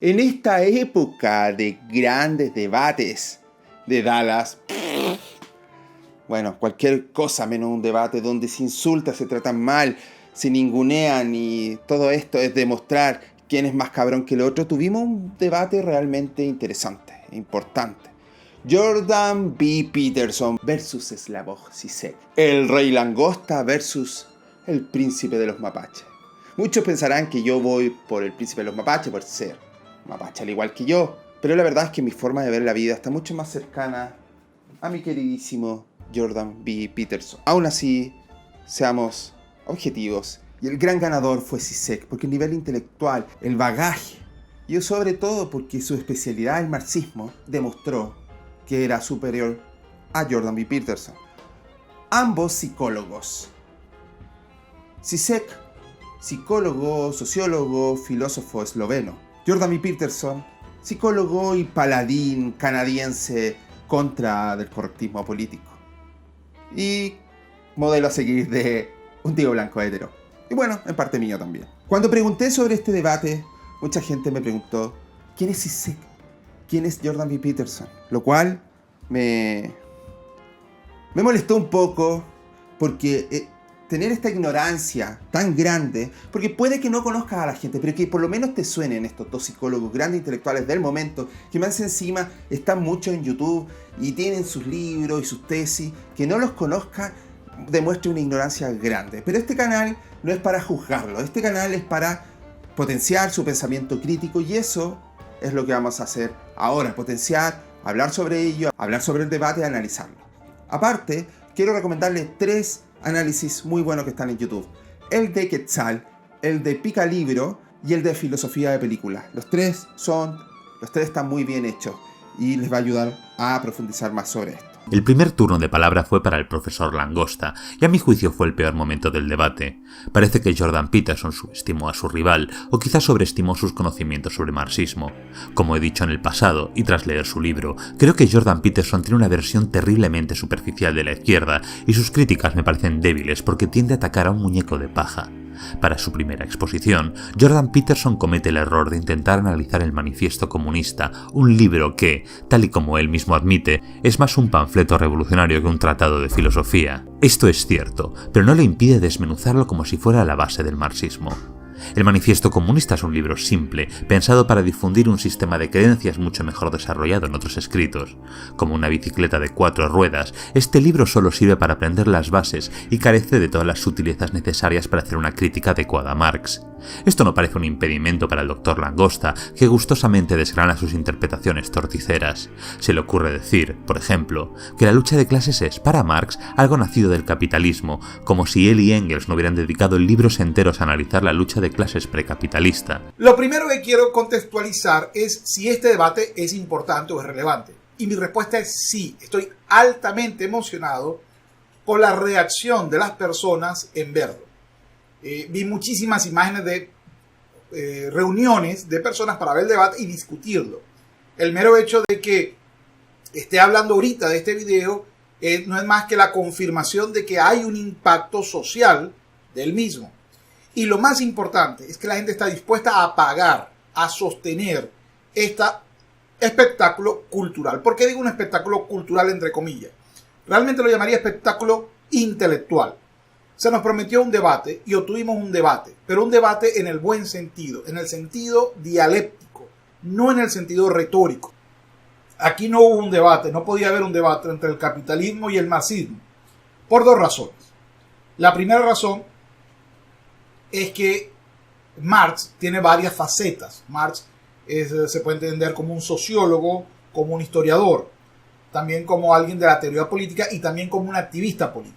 En esta época de grandes debates de Dallas, bueno, cualquier cosa menos un debate donde se insulta, se tratan mal, se ningunean y todo esto es demostrar quién es más cabrón que el otro, tuvimos un debate realmente interesante, importante. Jordan B. Peterson versus Slavoj Zizek. El rey langosta versus el príncipe de los mapaches. Muchos pensarán que yo voy por el príncipe de los mapaches por ser mapache al igual que yo, pero la verdad es que mi forma de ver la vida está mucho más cercana a mi queridísimo Jordan B. Peterson. Aún así, seamos objetivos, y el gran ganador fue Zizek, porque el nivel intelectual, el bagaje, y sobre todo porque su especialidad, el marxismo, demostró que era superior a Jordan B. Peterson. Ambos psicólogos. Zizek, psicólogo, sociólogo, filósofo esloveno. Jordan B. Peterson, psicólogo y paladín canadiense contra del correctismo político. Y modelo a seguir de un tío blanco hetero. Y bueno, en parte mío también. Cuando pregunté sobre este debate, mucha gente me preguntó, ¿quién es Zizek? ¿Quién es Jordan B. Peterson? Lo cual me molestó un poco porque tener esta ignorancia tan grande, porque puede que no conozcas a la gente, pero que por lo menos te suenen estos dos psicólogos grandes intelectuales del momento, que más encima están mucho en YouTube y tienen sus libros y sus tesis, que no los conozca demuestra una ignorancia grande. Pero este canal no es para juzgarlo, este canal es para potenciar su pensamiento crítico, y eso es lo que vamos a hacer ahora, potenciar, hablar sobre ello, hablar sobre el debate y analizarlo. Aparte, quiero recomendarles 3 análisis muy buenos que están en YouTube. El de Quetzal, el de Pica Libro y el de Filosofía de Películas. Los tres están muy bien hechos y les va a ayudar a profundizar más sobre esto. El primer turno de palabra fue para el profesor Langosta, y a mi juicio fue el peor momento del debate. Parece que Jordan Peterson subestimó a su rival, o quizás sobreestimó sus conocimientos sobre marxismo. Como he dicho en el pasado, y tras leer su libro, creo que Jordan Peterson tiene una versión terriblemente superficial de la izquierda, y sus críticas me parecen débiles porque tiende a atacar a un muñeco de paja. Para su primera exposición, Jordan Peterson comete el error de intentar analizar el Manifiesto Comunista, un libro que, tal y como él mismo admite, es más un panfleto revolucionario que un tratado de filosofía. Esto es cierto, pero no le impide desmenuzarlo como si fuera la base del marxismo. El Manifiesto Comunista es un libro simple, pensado para difundir un sistema de creencias mucho mejor desarrollado en otros escritos. Como una bicicleta de 4 ruedas, este libro solo sirve para aprender las bases y carece de todas las sutilezas necesarias para hacer una crítica adecuada a Marx. Esto no parece un impedimento para el Dr. Langosta, que gustosamente desgrana sus interpretaciones torticeras. Se le ocurre decir, por ejemplo, que la lucha de clases es, para Marx, algo nacido del capitalismo, como si él y Engels no hubieran dedicado libros enteros a analizar la lucha de clases precapitalista. Lo primero que quiero contextualizar es si este debate es importante o es relevante. Y mi respuesta es sí. Estoy altamente emocionado por la reacción de las personas en verlo. Vi muchísimas imágenes de reuniones de personas para ver el debate y discutirlo. El mero hecho de que esté hablando ahorita de este video no es más que la confirmación de que hay un impacto social del mismo. Y lo más importante es que la gente está dispuesta a pagar, a sostener este espectáculo cultural. ¿Por qué digo un espectáculo cultural entre comillas? Realmente lo llamaría espectáculo intelectual. Se nos prometió un debate y obtuvimos un debate, pero un debate en el buen sentido, en el sentido dialéctico, no en el sentido retórico. Aquí no hubo un debate, no podía haber un debate entre el capitalismo y el marxismo, por 2 razones. La primera razón es que Marx tiene varias facetas. Marx se puede entender como un sociólogo, como un historiador, también como alguien de la teoría política y también como un activista político.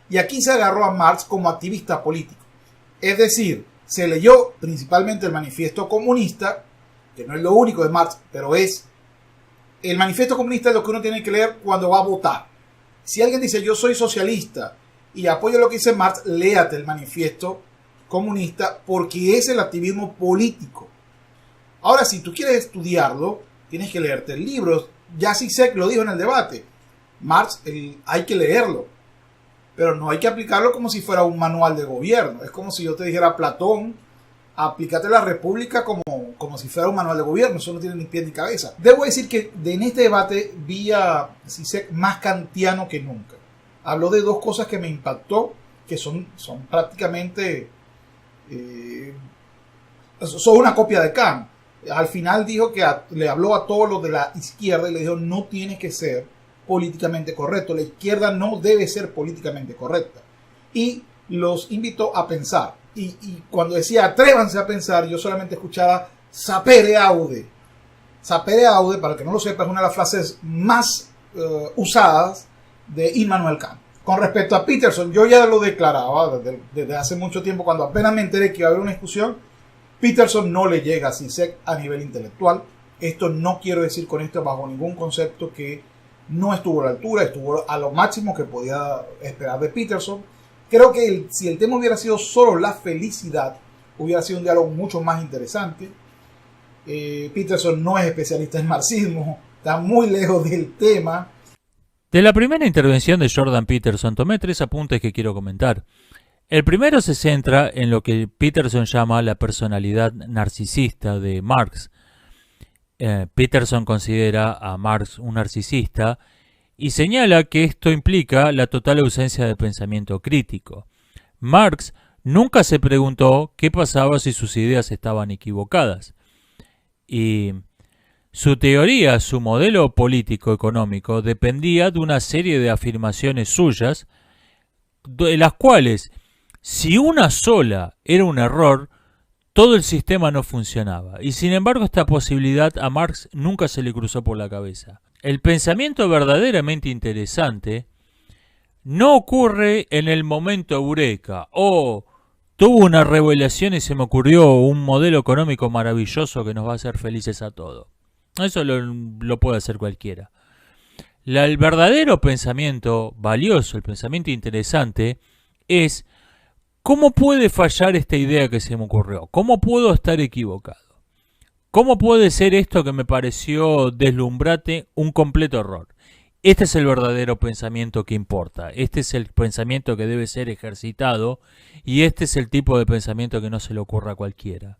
Y aquí se agarró a Marx como activista político. Es decir, se leyó principalmente el Manifiesto Comunista, que no es lo único de Marx, pero es el Manifiesto Comunista es lo que uno tiene que leer cuando va a votar. Si alguien dice yo soy socialista y apoyo lo que dice Marx, léate el Manifiesto Comunista porque es el activismo político. Ahora, si tú quieres estudiarlo, tienes que leerte el libro. Ya Zizek lo dijo en el debate. Marx hay que leerlo. Pero no hay que aplicarlo como si fuera un manual de gobierno. Es como si yo te dijera Platón aplícate la República como si fuera un manual de gobierno, eso no tiene ni pie ni cabeza. Debo decir que en este debate vi a Zizek más kantiano que nunca. Habló de dos cosas que me impactó, que son prácticamente son una copia de Kant. Al final dijo que le habló a todos los de la izquierda y le dijo: no tienes que ser políticamente correcto, la izquierda no debe ser políticamente correcta. Y los invitó a pensar. Y cuando decía atrévanse a pensar, yo solamente escuchaba sapere aude. Sapere aude, para el que no lo sepa, es una de las frases más usadas de Immanuel Kant. Con respecto a Peterson, yo ya lo declaraba desde hace mucho tiempo, cuando apenas me enteré que iba a haber una discusión. Peterson no le llega a Zizek a nivel intelectual. Esto no quiero decir con esto bajo ningún concepto que no estuvo a la altura, estuvo a lo máximo que podía esperar de Peterson. Creo que si el tema hubiera sido solo la felicidad, hubiera sido un diálogo mucho más interesante. Peterson no es especialista en marxismo, está muy lejos del tema. De la primera intervención de Jordan Peterson tomé 3 apuntes que quiero comentar. El primero se centra en lo que Peterson llama la personalidad narcisista de Marx. Peterson considera a Marx un narcisista y señala que esto implica la total ausencia de pensamiento crítico. Marx nunca se preguntó qué pasaba si sus ideas estaban equivocadas. Y su teoría, su modelo político-económico, dependía de una serie de afirmaciones suyas, de las cuales, si una sola era un error, todo el sistema no funcionaba. Y sin embargo, esta posibilidad a Marx nunca se le cruzó por la cabeza. El pensamiento verdaderamente interesante no ocurre en el momento eureka. Tuve una revelación y se me ocurrió un modelo económico maravilloso que nos va a hacer felices a todos. Eso lo puede hacer cualquiera. El verdadero pensamiento valioso, el pensamiento interesante, es ¿cómo puede fallar esta idea que se me ocurrió? ¿Cómo puedo estar equivocado? ¿Cómo puede ser esto que me pareció deslumbrante un completo error? Este es el verdadero pensamiento que importa. Este es el pensamiento que debe ser ejercitado y este es el tipo de pensamiento que no se le ocurra a cualquiera.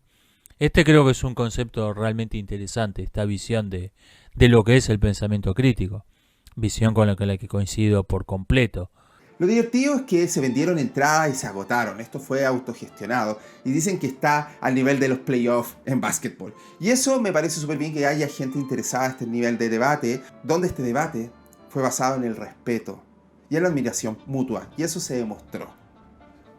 Este creo que es un concepto realmente interesante, esta visión de lo que es el pensamiento crítico. Visión con la que coincido por completo. Lo divertido es que se vendieron entradas y se agotaron. Esto fue autogestionado. Y dicen que está al nivel de los playoffs en básquetbol. Y eso me parece súper bien, que haya gente interesada en este nivel de debate, donde este debate fue basado en el respeto y en la admiración mutua. Y eso se demostró.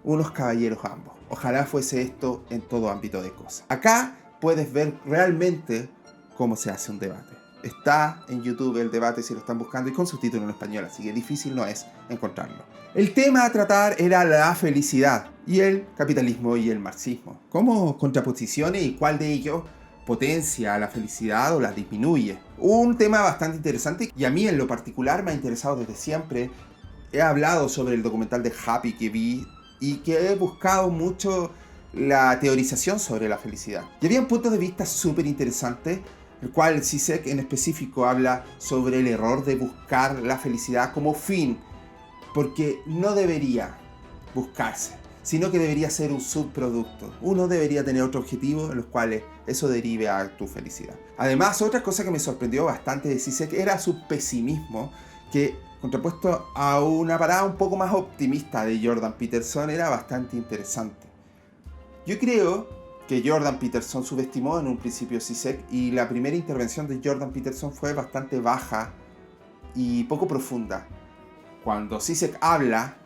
Unos caballeros ambos. Ojalá fuese esto en todo ámbito de cosas. Acá puedes ver realmente cómo se hace un debate. Está en YouTube el debate si lo están buscando y con subtítulos en español, así que difícil no es encontrarlo. El tema a tratar era la felicidad y el capitalismo y el marxismo. ¿Cómo contraposiciones y cuál de ellos potencia la felicidad o la disminuye? Un tema bastante interesante y a mí en lo particular me ha interesado desde siempre. He hablado sobre el documental de Happy que vi y que he buscado mucho la teorización sobre la felicidad. Y había un punto de vista súper interesante, el cual Zizek en específico habla sobre el error de buscar la felicidad como fin, porque no debería buscarse, sino que debería ser un subproducto. Uno debería tener otro objetivo en los cuales eso derive a tu felicidad. Además, otra cosa que me sorprendió bastante de Zizek era su pesimismo, que contrapuesto a una parada un poco más optimista de Jordan Peterson era bastante interesante. Yo creo que Jordan Peterson subestimó en un principio Zizek y la primera intervención de Jordan Peterson fue bastante baja y poco profunda. Cuando Zizek habla,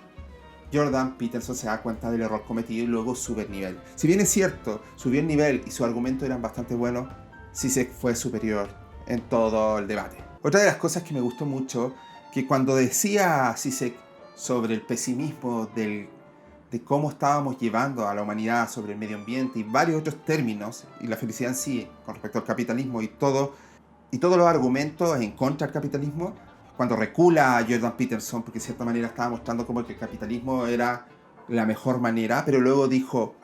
Jordan Peterson se da cuenta del error cometido y luego sube el nivel. Si bien es cierto, subió el nivel y sus argumentos eran bastante buenos, Zizek fue superior en todo el debate. Otra de las cosas que me gustó mucho, que cuando decía Zizek sobre el pesimismo de cómo estábamos llevando a la humanidad sobre el medio ambiente y varios otros términos, y la felicidad en sí con respecto al capitalismo y todos los argumentos en contra del capitalismo, cuando recula a Jordan Peterson, porque de cierta manera estaba mostrando como que el capitalismo era la mejor manera, pero luego dijo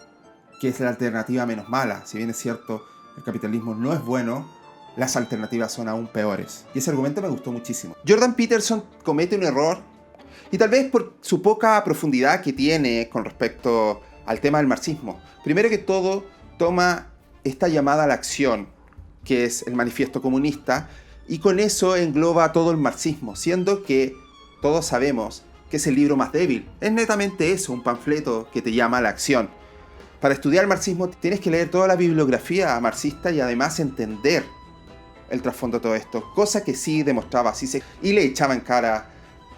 que es la alternativa menos mala. Si bien es cierto, el capitalismo no es bueno, las alternativas son aún peores. Y ese argumento me gustó muchísimo. Jordan Peterson comete un error, y tal vez por su poca profundidad que tiene con respecto al tema del marxismo. Primero que todo, toma esta llamada a la acción, que es el Manifiesto Comunista, y con eso engloba todo el marxismo, siendo que todos sabemos que es el libro más débil. Es netamente eso, un panfleto que te llama a la acción. Para estudiar marxismo tienes que leer toda la bibliografía marxista y además entender el trasfondo de todo esto, cosa que sí demostraba Zizek y le echaba en cara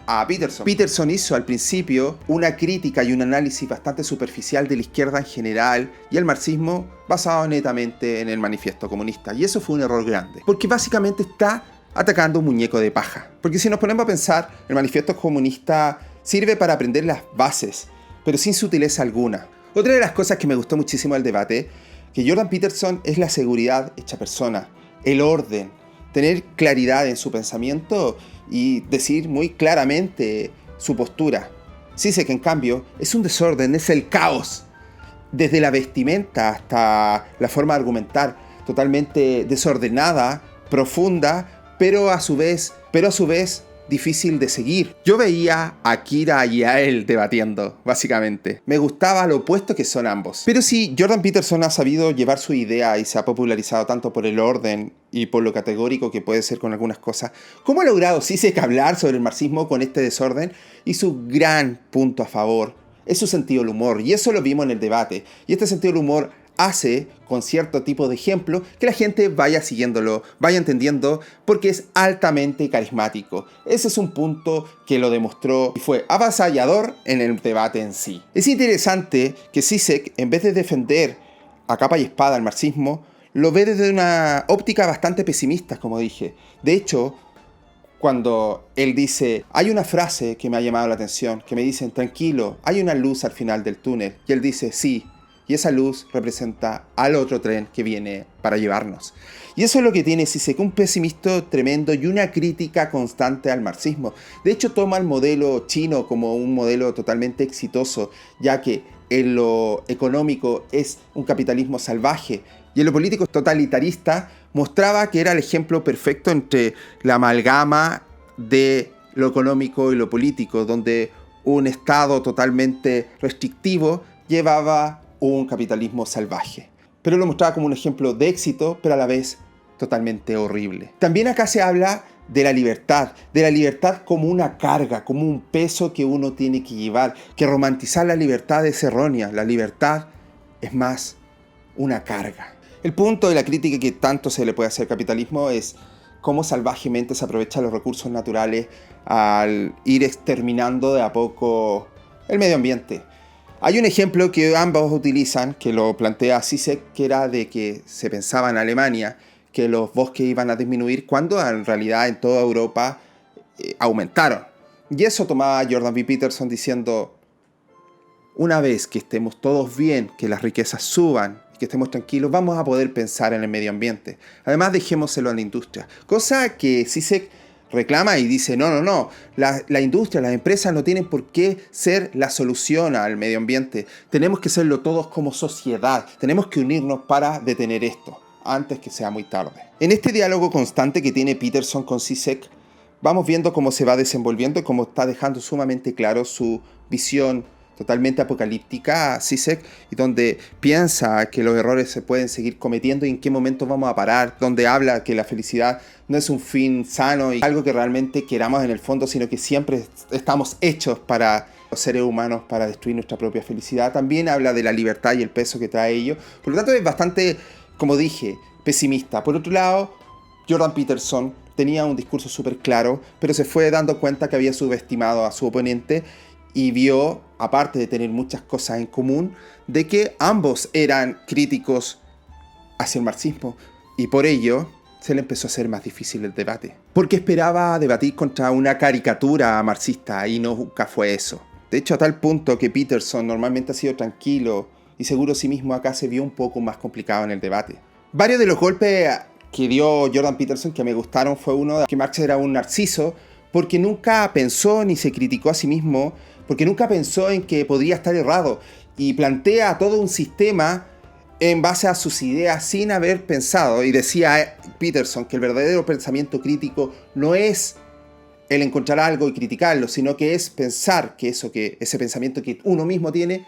a Peterson. Peterson hizo al principio una crítica y un análisis bastante superficial de la izquierda en general y el marxismo basado netamente en el Manifiesto Comunista, y eso fue un error grande, porque básicamente está atacando un muñeco de paja. Porque si nos ponemos a pensar, el Manifiesto Comunista sirve para aprender las bases, pero sin sutileza alguna. Otra de las cosas que me gustó muchísimo del debate, que Jordan Peterson es la seguridad hecha persona, el orden, tener claridad en su pensamiento y decir muy claramente su postura. Zizek, en cambio, es un desorden, es el caos. Desde la vestimenta hasta la forma de argumentar, totalmente desordenada, profunda, pero a su vez difícil de seguir. Yo veía a Kira y a él debatiendo, básicamente. Me gustaba lo opuesto que son ambos. Pero si Jordan Peterson ha sabido llevar su idea y se ha popularizado tanto por el orden y por lo categórico que puede ser con algunas cosas, ¿cómo ha logrado Zizek hablar sobre el marxismo con este desorden? Y su gran punto a favor es su sentido del humor, y eso lo vimos en el debate. Y este sentido del humor hace, con cierto tipo de ejemplo, que la gente vaya siguiéndolo, vaya entendiendo, porque es altamente carismático. Ese es un punto que lo demostró y fue avasallador en el debate en sí. Es interesante que Zizek, en vez de defender a capa y espada el marxismo, lo ve desde una óptica bastante pesimista, como dije. De hecho, cuando él dice, hay una frase que me ha llamado la atención, que me dicen, tranquilo, hay una luz al final del túnel, y él dice, sí, y esa luz representa al otro tren que viene para llevarnos. Y eso es lo que tiene Zizek, un pesimismo tremendo y una crítica constante al marxismo. De hecho, toma el modelo chino como un modelo totalmente exitoso, ya que en lo económico es un capitalismo salvaje, y en lo político totalitarista mostraba que era el ejemplo perfecto entre la amalgama de lo económico y lo político, donde un Estado totalmente restrictivo llevaba un capitalismo salvaje. Pero lo mostraba como un ejemplo de éxito, pero a la vez totalmente horrible. También acá se habla de la libertad como una carga, como un peso que uno tiene que llevar, que romantizar la libertad es errónea. La libertad es más una carga. El punto de la crítica que tanto se le puede hacer al capitalismo es cómo salvajemente se aprovechan los recursos naturales al ir exterminando de a poco el medio ambiente. Hay un ejemplo que ambos utilizan, que lo plantea Zizek, que era de que se pensaba en Alemania que los bosques iban a disminuir cuando en realidad en toda Europa aumentaron. Y eso tomaba Jordan B. Peterson diciendo, una vez que estemos todos bien, que las riquezas suban, que estemos tranquilos, vamos a poder pensar en el medio ambiente. Además, dejémoselo a la industria. Cosa que Zizek reclama y dice, no, la industria, las empresas no tienen por qué ser la solución al medio ambiente. Tenemos que serlo todos como sociedad. Tenemos que unirnos para detener esto, antes que sea muy tarde. En este diálogo constante que tiene Peterson con Zizek, vamos viendo cómo se va desenvolviendo y cómo está dejando sumamente claro su visión totalmente apocalíptica a Zizek, y donde piensa que los errores se pueden seguir cometiendo y en qué momento vamos a parar, donde habla que la felicidad no es un fin sano y algo que realmente queramos en el fondo, sino que siempre estamos hechos para los seres humanos para destruir nuestra propia felicidad. También habla de la libertad y el peso que trae ello. Por lo tanto, es bastante, como dije, pesimista. Por otro lado, Jordan Peterson tenía un discurso súper claro, pero se fue dando cuenta que había subestimado a su oponente y vio, aparte de tener muchas cosas en común, de que ambos eran críticos hacia el marxismo, y por ello se le empezó a hacer más difícil el debate. Porque esperaba debatir contra una caricatura marxista y nunca fue eso. De hecho, a tal punto que Peterson normalmente ha sido tranquilo y seguro de sí mismo, acá se vio un poco más complicado en el debate. Varios de los golpes que dio Jordan Peterson que me gustaron fue uno de que Marx era un narciso, porque nunca pensó ni se criticó a sí mismo, porque nunca pensó en que podría estar errado, y plantea todo un sistema en base a sus ideas sin haber pensado. Y decía Peterson que el verdadero pensamiento crítico no es el encontrar algo y criticarlo, sino que es pensar que ese pensamiento que uno mismo tiene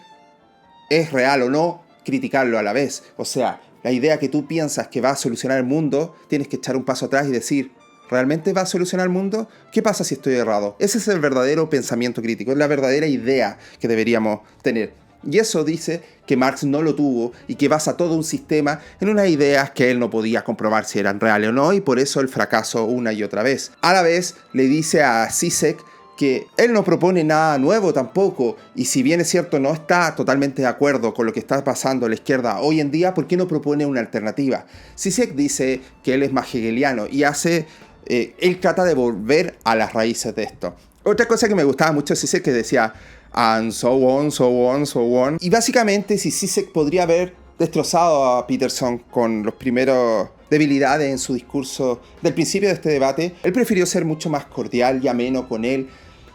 es real o no, criticarlo a la vez. O sea, la idea que tú piensas que va a solucionar el mundo, tienes que echar un paso atrás y decir, ¿realmente va a solucionar el mundo? ¿Qué pasa si estoy errado? Ese es el verdadero pensamiento crítico, es la verdadera idea que deberíamos tener. Y eso dice que Marx no lo tuvo y que basa todo un sistema en unas ideas que él no podía comprobar si eran reales o no, y por eso el fracaso una y otra vez. A la vez le dice a Zizek que él no propone nada nuevo tampoco, y si bien es cierto no está totalmente de acuerdo con lo que está pasando a la izquierda hoy en día, ¿por qué no propone una alternativa? Zizek dice que él es más hegeliano y él trata de volver a las raíces de esto. Otra cosa que me gustaba mucho de Zizek que decía and so on, so on, so on. Y básicamente si Zizek podría haber destrozado a Peterson con los primeros debilidades en su discurso del principio de este debate, él prefirió ser mucho más cordial y ameno con él,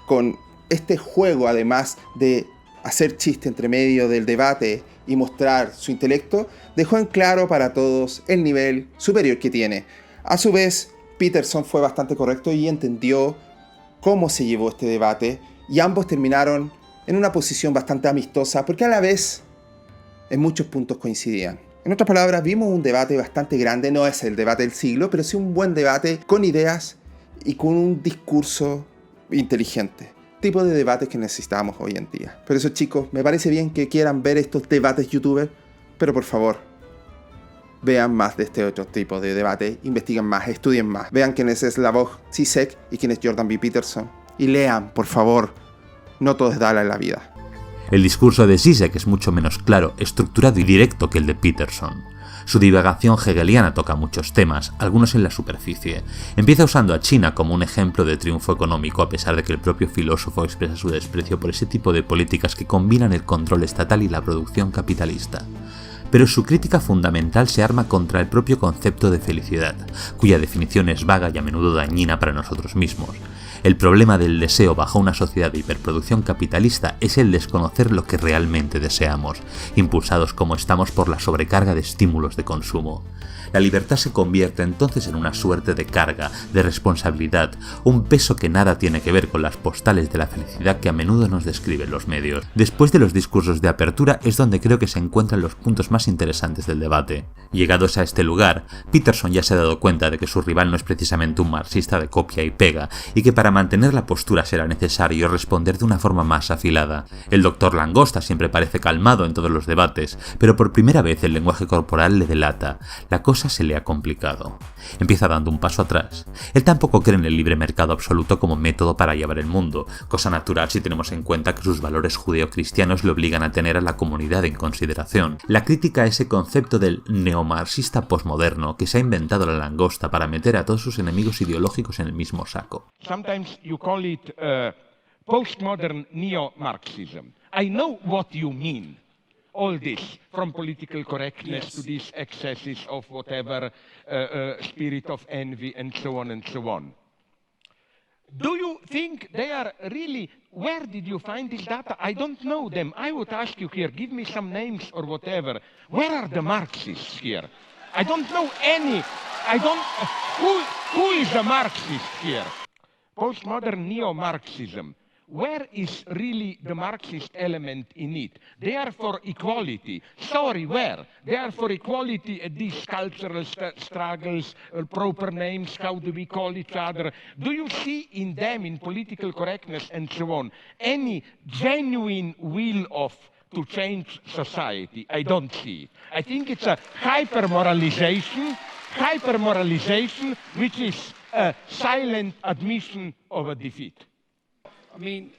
con este juego además de hacer chiste entre medio del debate y mostrar su intelecto, dejó en claro para todos el nivel superior que tiene. A su vez, Peterson fue bastante correcto y entendió cómo se llevó este debate, y ambos terminaron en una posición bastante amistosa porque a la vez en muchos puntos coincidían. En otras palabras, vimos un debate bastante grande, no es el debate del siglo, pero sí un buen debate con ideas y con un discurso inteligente. Tipo de debates que necesitamos hoy en día. Por eso, chicos, me parece bien que quieran ver estos debates youtubers, pero por favor, vean más de este otro tipo de debate, investiguen más, estudien más, vean quién es Slavoj Zizek y quién es Jordan B. Peterson. Y lean, por favor, no todo es Dala en la vida. El discurso de Zizek es mucho menos claro, estructurado y directo que el de Peterson. Su divagación hegeliana toca muchos temas, algunos en la superficie. Empieza usando a China como un ejemplo de triunfo económico, a pesar de que el propio filósofo expresa su desprecio por ese tipo de políticas que combinan el control estatal y la producción capitalista. Pero su crítica fundamental se arma contra el propio concepto de felicidad, cuya definición es vaga y a menudo dañina para nosotros mismos. El problema del deseo bajo una sociedad de hiperproducción capitalista es el desconocer lo que realmente deseamos, impulsados como estamos por la sobrecarga de estímulos de consumo. La libertad se convierte entonces en una suerte de carga, de responsabilidad, un peso que nada tiene que ver con las postales de la felicidad que a menudo nos describen los medios. Después de los discursos de apertura es donde creo que se encuentran los puntos más interesantes del debate. Llegados a este lugar, Peterson ya se ha dado cuenta de que su rival no es precisamente un marxista de copia y pega, y que para mantener la postura será necesario responder de una forma más afilada. El doctor Langosta siempre parece calmado en todos los debates, pero por primera vez el lenguaje corporal le delata. La cosa se le ha complicado. Empieza dando un paso atrás. Él tampoco cree en el libre mercado absoluto como método para llevar el mundo, cosa natural si tenemos en cuenta que sus valores judeocristianos le obligan a tener a la comunidad en consideración. La crítica a ese concepto del neomarxista posmoderno que se ha inventado la Langosta para meter a todos sus enemigos ideológicos en el mismo saco. Sometimes you call it postmodern neo-Marxism. I know what you mean. All this, from political correctness to these excesses of whatever spirit of envy and so on and so on. Do you think they are really, where did you find this data? I don't know them. I would ask you here, give me some names or whatever. Where are the Marxists here? I don't know any. Who is a Marxist here? Postmodern neo-Marxism. Where is really the Marxist element in it? They are for equality. Sorry, where? They are for equality at these cultural struggles, proper names, how do we call each other? Do you see in them, in political correctness and so on, any genuine will to change society? I don't see it. I think it's a hyper-moralization, which is a silent admission of a defeat. I mean,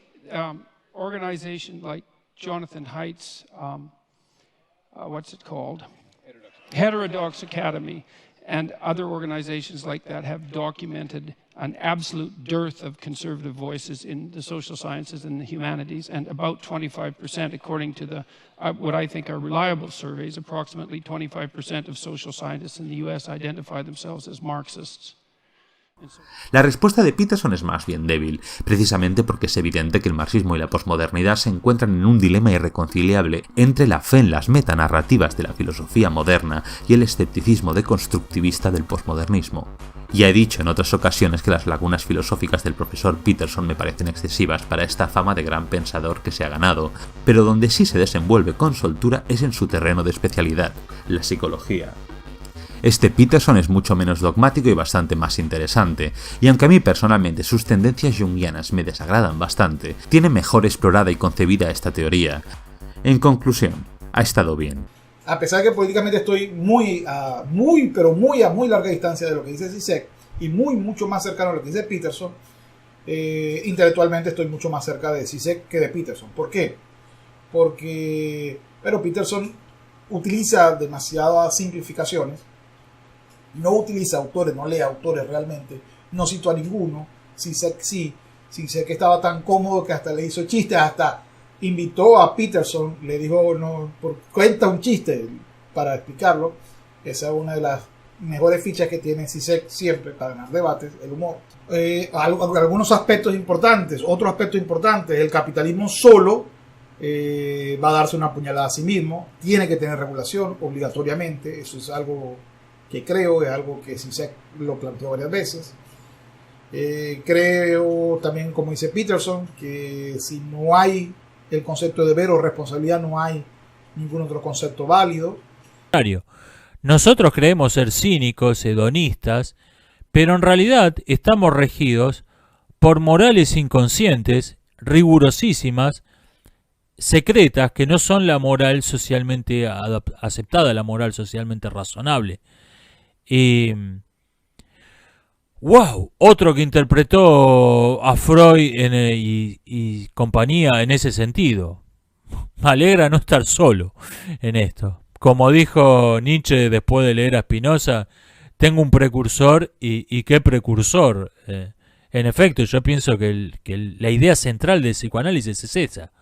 organization like Jonathan Haidt's, what's it called? Heterodox Academy, and other organizations like that have documented an absolute dearth of conservative voices in the social sciences and the humanities, and about 25%, according to the what I think are reliable surveys, approximately 25% of social scientists in the US identify themselves as Marxists. La respuesta de Peterson es más bien débil, precisamente porque es evidente que el marxismo y la posmodernidad se encuentran en un dilema irreconciliable entre la fe en las metanarrativas de la filosofía moderna y el escepticismo deconstructivista del posmodernismo. Ya he dicho en otras ocasiones que las lagunas filosóficas del profesor Peterson me parecen excesivas para esta fama de gran pensador que se ha ganado, pero donde sí se desenvuelve con soltura es en su terreno de especialidad, la psicología. Este Peterson es mucho menos dogmático y bastante más interesante, y aunque a mí personalmente sus tendencias junguianas me desagradan bastante, tiene mejor explorada y concebida esta teoría. En conclusión, ha estado bien. A pesar que políticamente estoy muy a muy larga distancia de lo que dice Zizek y mucho más cercano a lo que dice Peterson, intelectualmente estoy mucho más cerca de Zizek que de Peterson. ¿Por qué? Pero Peterson utiliza demasiadas simplificaciones, no utiliza autores, no lee autores realmente, no cito a ninguno. Zizek sí, Zizek estaba tan cómodo que hasta le hizo chistes, hasta invitó a Peterson, le dijo, cuenta un chiste para explicarlo. Esa es una de las mejores fichas que tiene Zizek siempre para ganar debates, el humor. Algunos aspectos importantes, otro aspecto importante, el capitalismo solo va a darse una puñalada a sí mismo, tiene que tener regulación obligatoriamente, eso es algo que creo, es algo que Zizek lo planteó varias veces. Creo también, como dice Peterson, que si no hay el concepto de deber o responsabilidad, no hay ningún otro concepto válido. Nosotros creemos ser cínicos, hedonistas, pero en realidad estamos regidos por morales inconscientes, rigurosísimas, secretas, que no son la moral socialmente aceptada, la moral socialmente razonable. ¡Wow! Otro que interpretó a Freud y compañía en ese sentido. Me alegra no estar solo en esto. Como dijo Nietzsche después de leer a Spinoza, tengo un precursor y qué precursor. En efecto, yo pienso que la idea central del psicoanálisis es esa.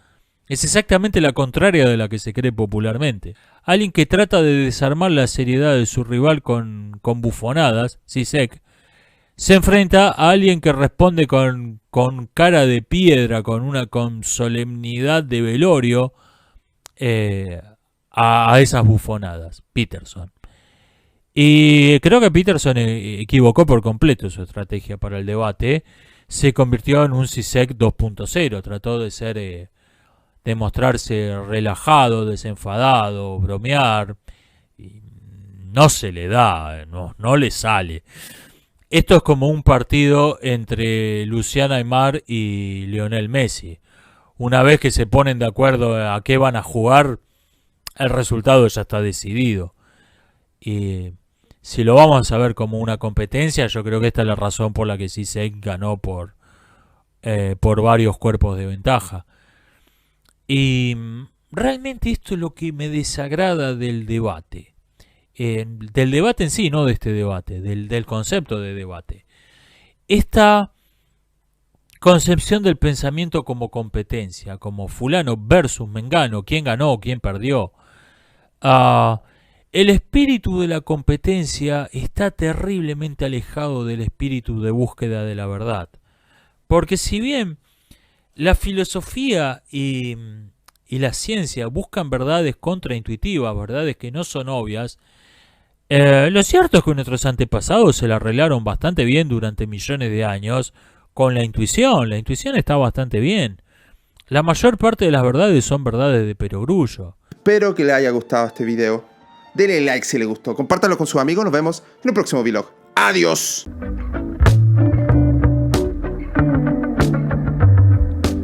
Es exactamente la contraria de la que se cree popularmente. Alguien que trata de desarmar la seriedad de su rival con bufonadas, Zizek, se enfrenta a alguien que responde con cara de piedra, con solemnidad de velorio, a esas bufonadas, Peterson. Y creo que Peterson equivocó por completo su estrategia para el debate. Se convirtió en un Zizek 2.0, trató de mostrarse relajado, desenfadado, bromear, y no se le da, no le sale. Esto es como un partido entre Luciana Aymar y Lionel Messi. Una vez que se ponen de acuerdo a qué van a jugar, el resultado ya está decidido. Y si lo vamos a ver como una competencia, yo creo que esta es la razón por la que Zizek ganó por varios cuerpos de ventaja. Y realmente esto es lo que me desagrada del debate. Del debate en sí, no de este debate, del concepto de debate. Esta concepción del pensamiento como competencia, como fulano versus mengano, quién ganó, quién perdió. El espíritu de la competencia está terriblemente alejado del espíritu de búsqueda de la verdad. Porque si bien la filosofía y la ciencia buscan verdades contraintuitivas, verdades que no son obvias, lo cierto es que nuestros antepasados se la arreglaron bastante bien durante millones de años con la intuición. La intuición está bastante bien. La mayor parte de las verdades son verdades de perogrullo. Espero que les haya gustado este video. Denle like si les gustó, compártanlo con sus amigos, nos vemos en el próximo vlog. ¡Adiós!